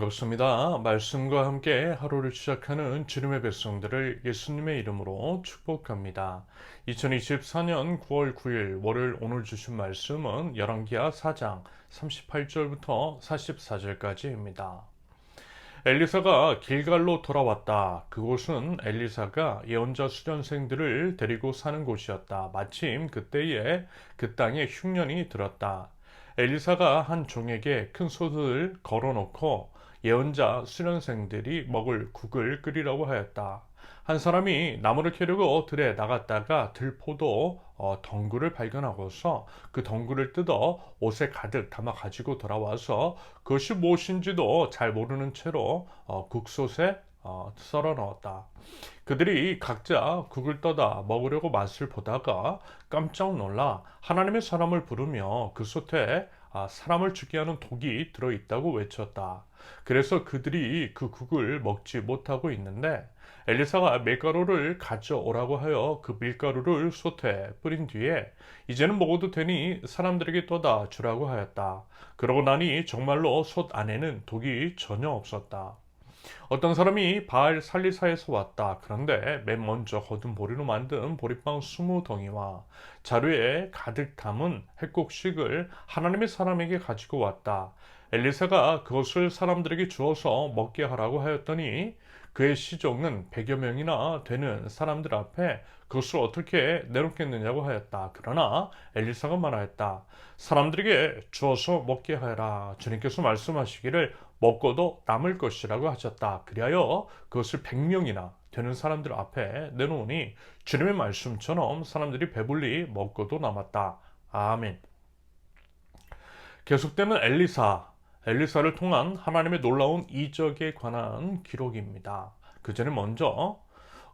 반갑습니다. 말씀과 함께 하루를 시작하는 주님의 백성들을 예수님의 이름으로 축복합니다. 2024년 9월 9일 월요일 오늘 주신 말씀은 열왕기하 4장 38절부터 44절까지입니다. 엘리사가 길갈로 돌아왔다. 그곳은 엘리사가 예언자 수련생들을 데리고 사는 곳이었다. 마침 그때에 그 땅에 흉년이 들었다. 엘리사가 한 종에게 큰 솥을 걸어놓고 예언자 수련생들이 먹을 국을 끓이라고 하였다. 한 사람이 나무를 캐려고 들에 나갔다가 들포도 덩굴을 발견하고서 그 덩굴을 뜯어 옷에 가득 담아 가지고 돌아와서 그것이 무엇인지도 잘 모르는 채로 국솥에 썰어 넣었다. 그들이 각자 국을 떠다 먹으려고 맛을 보다가 깜짝 놀라 하나님의 사람을 부르며 그 솥에 사람을 죽게 하는 독이 들어있다고 외쳤다. 그래서 그들이 그 국을 먹지 못하고 있는데 엘리사가 밀가루를 가져오라고 하여 그 밀가루를 솥에 뿌린 뒤에 이제는 먹어도 되니 사람들에게 떠다 주라고 하였다. 그러고 나니 정말로 솥 안에는 독이 전혀 없었다. 어떤 사람이 바알 살리사에서 왔다. 그런데 맨 먼저 거둔 보리로 만든 보리빵 20덩이와 자루에 가득 담은 핵곡식을 하나님의 사람에게 가지고 왔다. 엘리사가 그것을 사람들에게 주어서 먹게 하라고 하였더니 그의 시종은 100여 명이나 되는 사람들 앞에 그것을 어떻게 내놓겠느냐고 하였다. 그러나 엘리사가 말하였다. 사람들에게 주어서 먹게 하라. 주님께서 말씀하시기를 먹고도 남을 것이라고 하셨다. 그리하여 그것을 100명이나 되는 사람들 앞에 내놓으니 주님의 말씀처럼 사람들이 배불리 먹고도 남았다. 아멘. 계속되는 엘리사를 통한 하나님의 놀라운 이적에 관한 기록입니다. 그 전에 먼저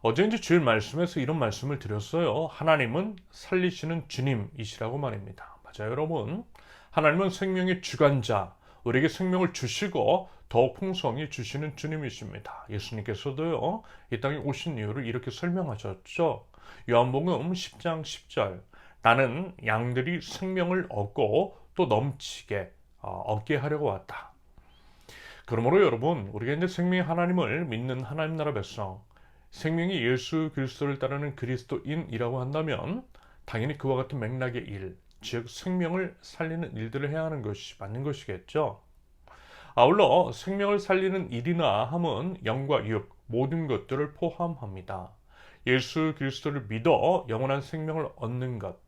어제 이제 주일 말씀에서 이런 말씀을 드렸어요. 하나님은 살리시는 주님이시라고 말입니다. 맞아요, 여러분. 하나님은 생명의 주관자, 우리에게 생명을 주시고 더 풍성히 주시는 주님이십니다. 예수님께서도요, 이 땅에 오신 이유를 이렇게 설명하셨죠. 요한복음 10장 10절. 나는 양들이 생명을 얻고 또 넘치게 얻게 하려고 왔다. 그러므로 여러분, 우리가 이제 생명의 하나님을 믿는 하나님 나라 백성, 생명이 예수 그리스도를 따르는 그리스도인이라고 한다면 당연히 그와 같은 맥락의 일, 즉 생명을 살리는 일들을 해야 하는 것이 맞는 것이겠죠. 아울러 생명을 살리는 일이나 함은 영과 육, 모든 것들을 포함합니다. 예수 그리스도를 믿어 영원한 생명을 얻는 것,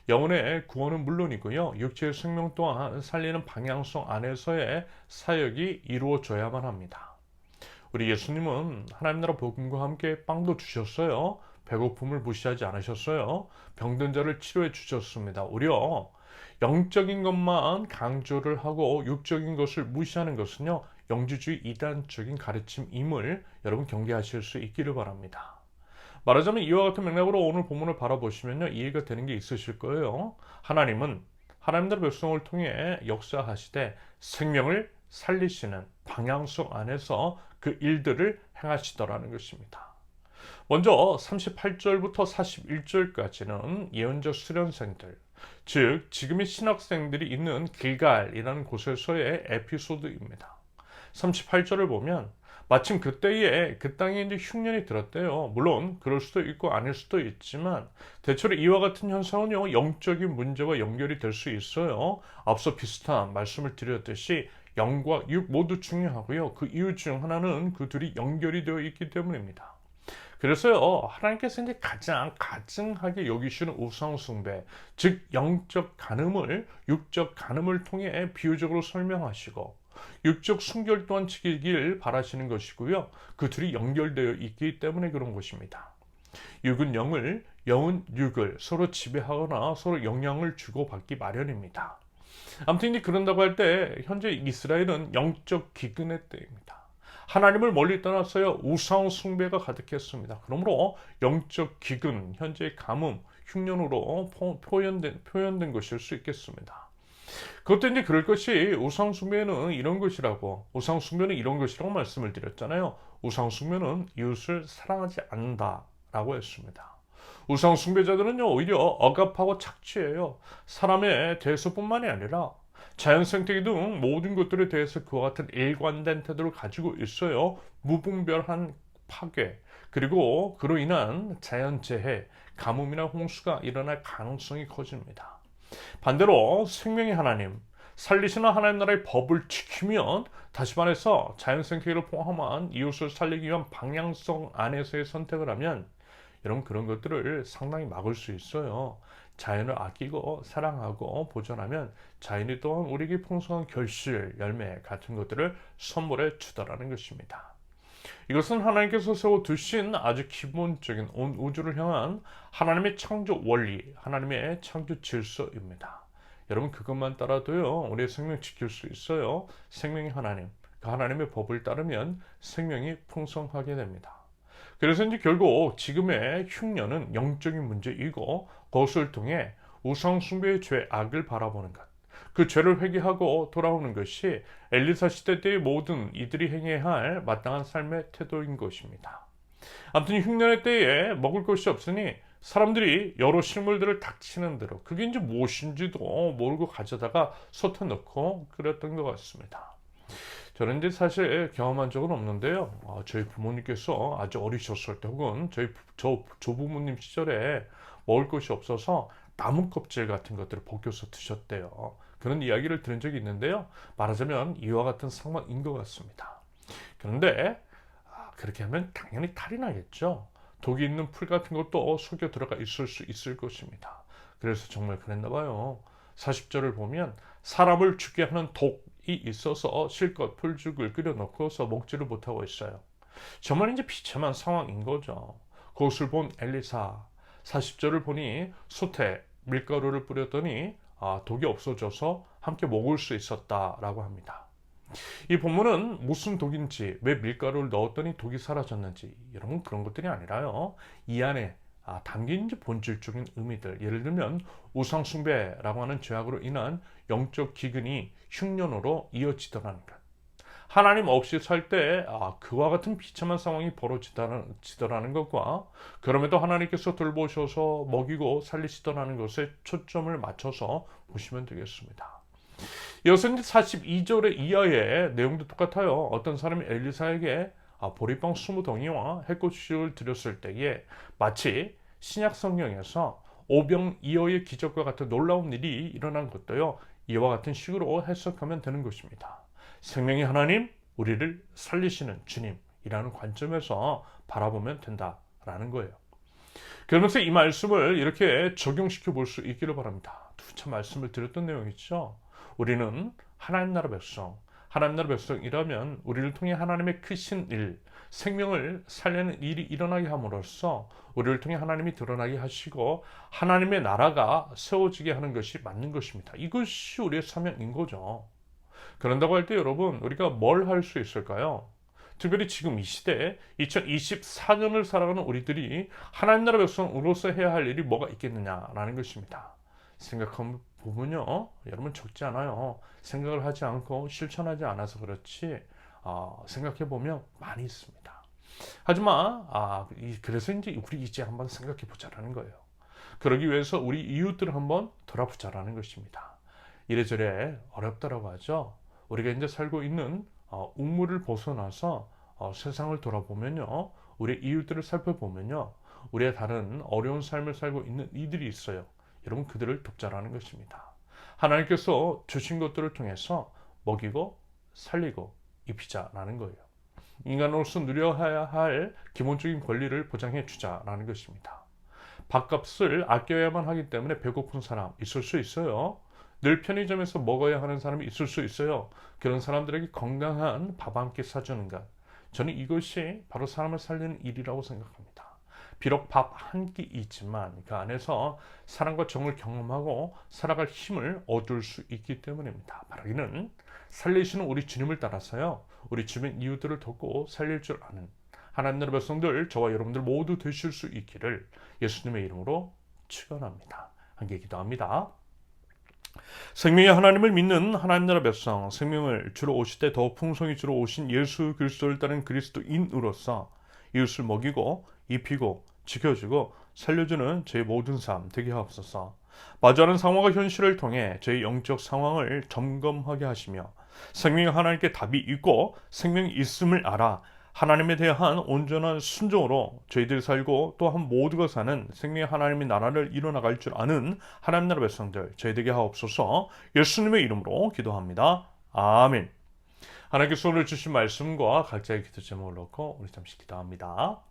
영혼의 구원은 물론이고요. 육체의 생명 또한 살리는 방향성 안에서의 사역이 이루어져야만 합니다. 우리 예수님은 하나님 나라 복음과 함께 빵도 주셨어요. 배고픔을 무시하지 않으셨어요. 병든 자를 치료해 주셨습니다. 오히려 영적인 것만 강조를 하고 육적인 것을 무시하는 것은요, 영주주의 이단적인 가르침임을 여러분 경계하실 수 있기를 바랍니다. 말하자면 이와 같은 맥락으로 오늘 본문을 바라보시면요, 이해가 되는 게 있으실 거예요. 하나님은 하나님들의 백성을 통해 역사하시되 생명을 살리시는 방향성 안에서 그 일들을 행하시더라는 것입니다. 먼저 38절부터 41절까지는 예언자 수련생들, 즉 지금의 신학생들이 있는 길갈이라는 곳에서의 에피소드입니다. 38절을 보면 마침 그때에 그 땅에 이제 흉년이 들었대요. 물론 그럴 수도 있고 아닐 수도 있지만 대체로 이와 같은 현상은요, 영적인 문제와 연결이 될 수 있어요. 앞서 비슷한 말씀을 드렸듯이 영과 육 모두 중요하고요. 그 이유 중 하나는 그 둘이 연결이 되어 있기 때문입니다. 그래서요, 하나님께서 이제 가장 가증하게 여기시는 우상숭배, 즉 영적 간음을 육적 간음을 통해 비유적으로 설명하시고 육적 순결 또한 지키길 바라시는 것이고요. 그 둘이 연결되어 있기 때문에 그런 것입니다. 육은 영을, 영은 육을 서로 지배하거나 서로 영향을 주고받기 마련입니다. 아무튼 이제 그런다고 할 때 현재 이스라엘은 영적 기근의 때입니다. 하나님을 멀리 떠났어요. 우상 숭배가 가득했습니다. 그러므로 영적 기근, 현재 가뭄, 흉년으로 표현된 것일 수 있겠습니다. 그것도 이제 그럴 것이 우상숭배는 이런 것이라고, 우상숭배는 이런 것이라고 말씀을 드렸잖아요. 우상숭배는 이웃을 사랑하지 않는다라고 했습니다. 우상숭배자들은요, 오히려 억압하고 착취해요. 사람의 대해서뿐만이 아니라 자연 생태계 등 모든 것들에 대해서 그와 같은 일관된 태도를 가지고 있어요. 무분별한 파괴, 그리고 그로 인한 자연재해, 가뭄이나 홍수가 일어날 가능성이 커집니다. 반대로 생명의 하나님, 살리시는 하나님 나라의 법을 지키면, 다시 말해서 자연 생태계를 포함한 이웃을 살리기 위한 방향성 안에서의 선택을 하면, 여러분 그런 것들을 상당히 막을 수 있어요. 자연을 아끼고 사랑하고 보존하면 자연이 또한 우리에게 풍성한 결실, 열매 같은 것들을 선물해 주더라는 것입니다. 이것은 하나님께서 세워두신 아주 기본적인 온 우주를 향한 하나님의 창조 원리, 하나님의 창조 질서입니다. 여러분 그것만 따라도요, 우리의 생명 지킬 수 있어요. 생명의 하나님, 그 하나님의 법을 따르면 생명이 풍성하게 됩니다. 그래서 이제 결국 지금의 흉년은 영적인 문제이고, 그것을 통해 우상 숭배의 죄악을 바라보는 것, 그 죄를 회개하고 돌아오는 것이 엘리사 시대 때의 모든 이들이 행해야 할 마땅한 삶의 태도인 것입니다. 아무튼 흉년의 때에 먹을 것이 없으니 사람들이 여러 식물들을 닥치는 대로, 그게 이제 무엇인지도 모르고 가져다가 솥에 넣고 끓였던 것 같습니다. 저는 이제 사실 경험한 적은 없는데요. 저희 부모님께서 아주 어리셨을 때, 혹은 저 조부모님 시절에 먹을 것이 없어서 나무 껍질 같은 것들을 벗겨서 드셨대요. 그런 이야기를 들은 적이 있는데요. 말하자면 이와 같은 상황인 것 같습니다. 그런데 그렇게 하면 당연히 탈이 나겠죠. 독이 있는 풀 같은 것도 속에 들어가 있을 수 있을 것입니다. 그래서 정말 그랬나 봐요. 40절을 보면 사람을 죽게 하는 독이 있어서 실컷 풀죽을 끓여 놓고서 먹지를 못하고 있어요. 정말 이제 비참한 상황인 거죠. 그것을 본 엘리사, 40절을 보니 솥에 밀가루를 뿌렸더니 독이 없어져서 함께 먹을 수 있었다라고 합니다. 이 본문은 무슨 독인지, 왜 밀가루를 넣었더니 독이 사라졌는지, 이런 그런 것들이 아니라요, 이 안에 담긴 본질적인 의미들, 예를 들면 우상 숭배라고 하는 죄악으로 인한 영적 기근이 흉년으로 이어지더라는 것, 하나님 없이 살 때 그와 같은 비참한 상황이 벌어지더라는 것과, 그럼에도 하나님께서 돌보셔서 먹이고 살리시더라는 것에 초점을 맞춰서 보시면 되겠습니다. 이어서 42절의 이하의 내용도 똑같아요. 어떤 사람이 엘리사에게 보리빵 20덩이와 햇꽃을 드렸을 때에 마치 신약 성경에서 오병이어의 기적과 같은 놀라운 일이 일어난 것도요, 이와 같은 식으로 해석하면 되는 것입니다. 생명의 하나님, 우리를 살리시는 주님이라는 관점에서 바라보면 된다라는 거예요. 그러면서 이 말씀을 이렇게 적용시켜 볼 수 있기를 바랍니다. 두차 말씀을 드렸던 내용이죠. 우리는 하나님 나라 백성, 하나님 나라 백성이라면 우리를 통해 하나님의 크신 일, 생명을 살리는 일이 일어나게 함으로써 우리를 통해 하나님이 드러나게 하시고 하나님의 나라가 세워지게 하는 것이 맞는 것입니다. 이것이 우리의 사명인 거죠. 그런다고 할 때 여러분, 우리가 뭘 할 수 있을까요? 특별히 지금 이 시대 2024년을 살아가는 우리들이 하나님 나라 백성으로서 해야 할 일이 뭐가 있겠느냐라는 것입니다. 생각하면 보면요, 여러분 적지 않아요. 생각을 하지 않고 실천하지 않아서 그렇지 생각해 보면 많이 있습니다. 하지만 그래서 우리 이제 한번 생각해 보자라는 거예요. 그러기 위해서 우리 이웃들을 한번 돌아보자라는 것입니다. 이래저래 어렵다라고 하죠. 우리가 이제 살고 있는 우물을 벗어나서 세상을 돌아보면요, 우리 이웃들을 살펴보면요, 우리의 다른 어려운 삶을 살고 있는 이들이 있어요. 여러분 그들을 돕자라는 것입니다. 하나님께서 주신 것들을 통해서 먹이고 살리고 입히자라는 거예요. 인간으로서 누려야 할 기본적인 권리를 보장해 주자라는 것입니다. 밥값을 아껴야만 하기 때문에 배고픈 사람 있을 수 있어요. 늘 편의점에서 먹어야 하는 사람이 있을 수 있어요. 그런 사람들에게 건강한 밥 한 끼 사주는 것, 저는 이것이 바로 사람을 살리는 일이라고 생각합니다. 비록 밥 한 끼이지만 그 안에서 사랑과 정을 경험하고 살아갈 힘을 얻을 수 있기 때문입니다. 바라기는 살리시는 우리 주님을 따라서요, 우리 주변 이웃들을 돕고 살릴 줄 아는 하나님 나라 백성들, 저와 여러분들 모두 되실 수 있기를 예수님의 이름으로 축원합니다. 함께 기도합니다. 생명의 하나님을 믿는 하나님 나라 백성, 생명을 주러 오실 때 더 풍성히 주러 오신 예수 그리스도를 따른 그리스도인으로서 이웃을 먹이고 입히고 지켜주고 살려주는 제 모든 삶 되게 하옵소서. 마주하는 상황과 현실을 통해 저희 영적 상황을 점검하게 하시며 생명 하나님께 답이 있고 생명이 있음을 알아 하나님에 대한 온전한 순종으로 저희들이 살고 또한 모두가 사는 생명 하나님의 나라를 이뤄나갈 줄 아는 하나님 나라 백성들 저희에게 하옵소서. 예수님의 이름으로 기도합니다. 아멘. 하나님께서 오늘 주신 말씀과 각자의 기도 제목을 놓고 우리 잠시 기도합니다.